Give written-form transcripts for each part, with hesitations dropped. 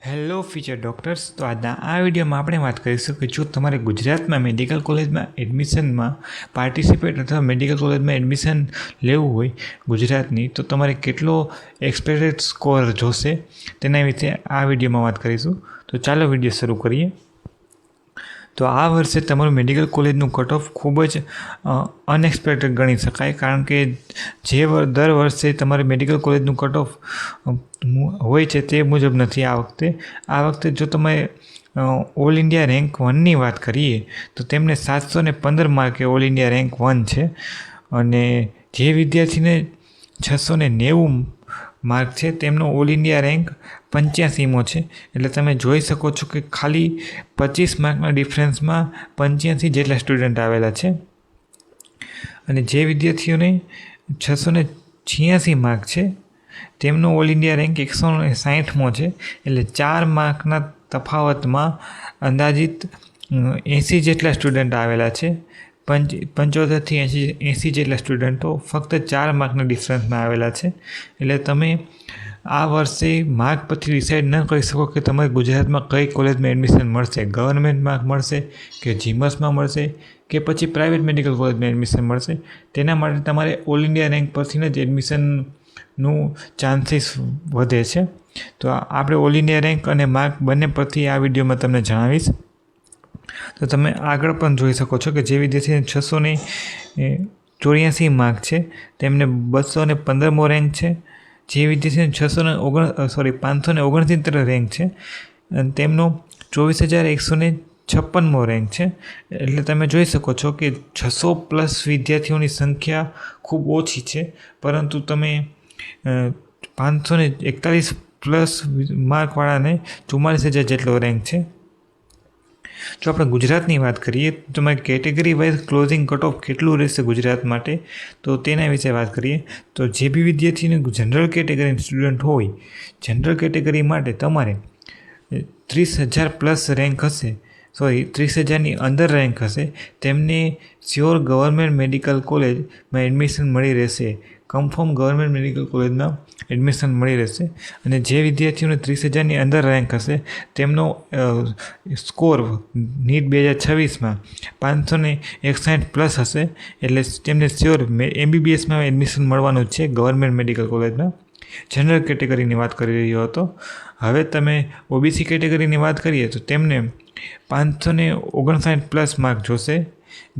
Hello future doctors. તો આજના આ વિડીયોમાં આપણે વાત કરીશું કે જો તમારે ગુજરાતમાં મેડિકલ કોલેજમાં એડમિશનમાં પાર્ટિસિપેટ અથવા મેડિકલ કોલેજમાં એડમિશન લેવું હોય ગુજરાતની, તો તમારે કેટલો એક્સપેક્ટેડ સ્કોર જોશે તેના વિશે આ વિડીયોમાં વાત કરીશું. તો ચાલો વિડીયો શરૂ કરીએ. તો આ વર્ષે તમારું મેડિકલ કોલેજનું કટ ઓફ ખૂબ જ અનએક્સપેક્ટેડ ગણી શકાય, કારણ કે દર વર્ષે તમારે મેડિકલ કોલેજનું કટ ઓફ હોય છે તે મુજબ નથી આ વખતે. આ વખતે જો તમે ઓલ ઇન્ડિયા રેન્ક 1ની વાત કરીએ તો તેમને 715 માર્કે ઓલ ઇન્ડિયા રેન્ક 1 છે, અને જે વિદ્યાર્થીને 690 માર્ક છે તેમનો ઓલ ઇન્ડિયા રેન્ક 85મો છે. એટલે તમે જોઈ શકો છો કે ખાલી 25 માર્કના ડિફરન્સમાં 85 જેટલા સ્ટુડન્ટ આવેલા છે. અને જે વિદ્યાર્થીઓને 686 માર્ક છે તેમનો ઓલ ઇન્ડિયા રેન્ક 160મો છે. એટલે 4 માર્કના તફાવતમાં અંદાજિત 80 જેટલા સ્ટુડન્ટ આવેલા છે. 75થી 80 જેટલા સ્ટુડન્ટો ફક્ત 4 માર્કના ડિફરન્સમાં આવેલા છે. એટલે તમે આ વર્ષે માર્ક પરથી ડિસાઇડ ન કરી શકો કે તમારે ગુજરાતમાં કઈ કોલેજમાં એડમિશન મળશે. ગવર્મેન્ટ માર્ક મળશે કે જીમસમાં મળશે કે પછી પ્રાઇવેટ મેડિકલ કોલેજમાં એડમિશન મળશે. તેના માટે તમારે ઓલ ઇન્ડિયા રેન્ક પરથી જ એડમિશનનું ચાન્સીસ વધે છે. તો આપણે ઓલ ઇન્ડિયા રેન્ક અને માર્ક બંને પરથી આ વિડીયોમાં તમને જણાવીશ. તો તમે આગળ પણ જોઈ શકો છો કે જે વિદ્યાર્થીને 684 માર્ક છે તેમને 215મો રેન્ક છે. જે વિદ્યાર્થીને 569 રેન્ક છે તેમનો 24,156મો રેન્ક છે. એટલે તમે જોઈ શકો છો કે 600+ વિદ્યાર્થીઓની સંખ્યા ખૂબ ઓછી છે, પરંતુ તમે 541+ માર્કવાળાને 44,000 જેટલો રેન્ક છે. જો આપણે ગુજરાતની વાત કરીએ તો તમારી category wise closing cut off કેટલું રહેશે ગુજરાત માટે, તો તેના વિશે વાત કરીએ. તો જે બી વિદ્યાર્થીને જનરલ કેટેગરી સ્ટુડન્ટ હોય, જનરલ કેટેગરી માટે તમારે 30,000+ રેન્ક હશે, 30,000ની અંદર રેન્ક હશે, તેમને શ્યોર ગવર્મેન્ટ મેડિકલ કોલેજમાં એડમિશન મળી રહેશે. કન્ફર્મ ગવર્મેન્ટ મેડિકલ કોલેજમાં એડમિશન મળી રહેશે. અને જે વિદ્યાર્થીઓને 30,000ની અંદર રેન્ક હશે તેમનો સ્કોર નીટ 2026માં 561+ હશે. એટલે તેમને શ્યોર MBBSમાં એડમિશન મળવાનું છે ગવર્મેન્ટ મેડિકલ કોલેજમાં. જનરલ કેટેગરીની વાત કરી રહ્યો હતો. હવે તમે OBC કેટેગરીની વાત કરીએ તો તેમને 559+ માર્ક જોશે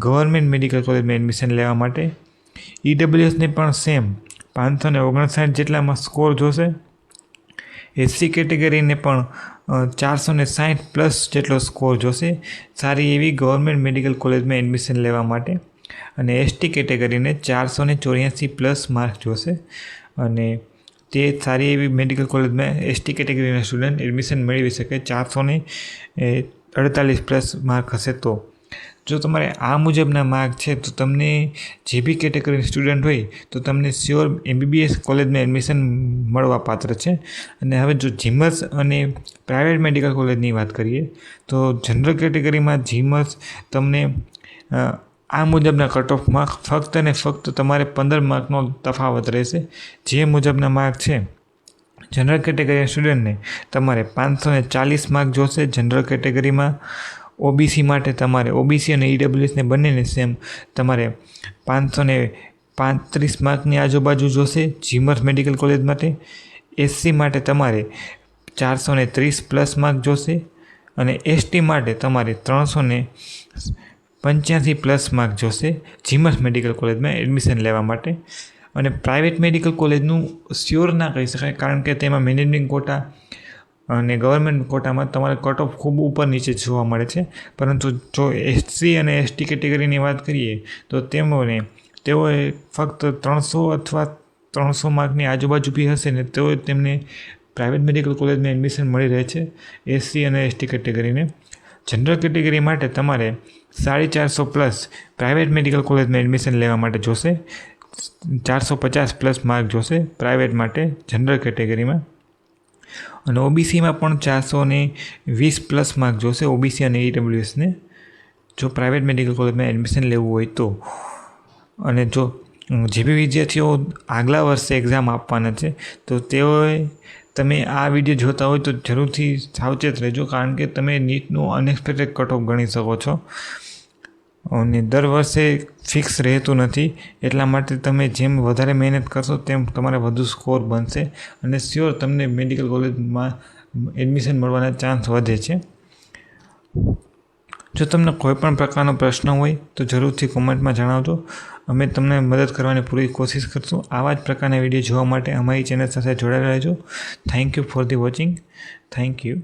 ગવર્મેન્ટ મેડિકલ કોલેજમાં એડમિશન લેવા માટે. EWSને પણ સેમ 559 જેટલામાં સ્કોર જોશે. SC કેટેગરીને પણ 460+ જેટલો સ્કોર જોશે સારી એવી ગવર્મેન્ટ મેડિકલ કોલેજમાં એડમિશન લેવા માટે. અને ST કેટેગરીને 484+ માર્ક જોશે, અને તે સારી એવી મેડિકલ કોલેજમાં ST કેટેગરીના સ્ટુડન્ટ એડમિશન મેળવી શકે 448+ માર્ક હશે. તો જો તમારે આ મુજબના માર્ક છે તો તમને જે બી કેટેગરી સ્ટુડન્ટ હોય તો તમને શ્યોર MBBS કોલેજમાં એડમિશન મળવા પાત્ર છે. અને હવે જો જીમસ અને પ્રાઇવેટ મેડિકલ કોલેજની વાત કરીએ તો જનરલ કેટેગરીમાં જીમસ તમને આ મુજબના કટ ઓફમાં ફક્ત ને ફક્ત તમારે 15 માર્કનો તફાવત રહેશે. જે મુજબના માર્ક છે જનરલ કેટેગરી સ્ટુડન્ટને તમારે 540 માર્ક જોશે જનરલ કેટેગરીમાં. OBC માટે તમારે OBC અને EWSને બંનેને સેમ તમારે 535 માર્કની આજુબાજુ જોશે જીમસ મેડિકલ કોલેજ માટે. SC માટે તમારે 430+ માર્ક જોશે, અને ST માટે તમારે 385+ માર્ક જોશે જીમસ મેડિકલ કોલેજમાં એડમિશન લેવા માટે. અને પ્રાઇવેટ મેડિકલ કોલેજનું શ્યોર ના કહી શકાય, કારણ કે તેમાં મેનેજમેન્ટ કોટા અને ગવર્મેન્ટ કોટામાં તમારે કટ ઓફ ખૂબ ઉપર નીચે જોવા મળે છે. પરંતુ જો SC અને ST કેટેગરીની વાત કરીએ તો તેઓએ ફક્ત 300 અથવા 300 માર્કની આજુબાજુ બી હશે ને તો તેમને પ્રાઇવેટ મેડિકલ કોલેજમાં એડમિશન મળી રહે છે SC અને ST કેટેગરીને. જનરલ કેટેગરી માટે તમારે 450+ પ્રાઇવેટ મેડિકલ કોલેજમાં એડમિશન લેવા માટે જોશે. 450+ માર્ક જોશે પ્રાઇવેટ માટે જનરલ કેટેગરીમાં. અને OBCમાં પણ 420+ માર્ક જોશે OBC અને EWSને જો પ્રાઇવેટ મેડિકલ કોલેજમાં એડમિશન લેવું હોય તો. અને જો જે બી વિદ્યાર્થીઓ આગલા વર્ષે એક્ઝામ આપવાના છે તો તેઓએ તમે આ વિડીયો જોતા હોય તો જરૂરથી સાવચેત રહેજો, કારણ કે તમે નીટનું અનએક્સપેક્ટેડ કટ ઓફ ગણી શકો છો અને દર વર્ષે ફિક્સ રહેતું નથી. એટલા માટે તમે જેમ વધારે મહેનત કરશો તેમ તમારે વધુ સ્કોર બનશે અને શ્યોર તમને મેડિકલ કોલેજમાં એડમિશન મળવાના ચાન્સ વધે છે. જો તમને કોઈ પણ પ્રકારનો પ્રશ્ન હોય તો જરૂરથી કોમેન્ટમાં જણાવજો. અમે તમને મદદ કરવાની પૂરી કોશિશ કરશું. આવા જ પ્રકારના વિડીયો જોવા માટે અમારી ચેનલ સાથે જોડાયેલા રહેજો. Thank you for the watching. Thank you.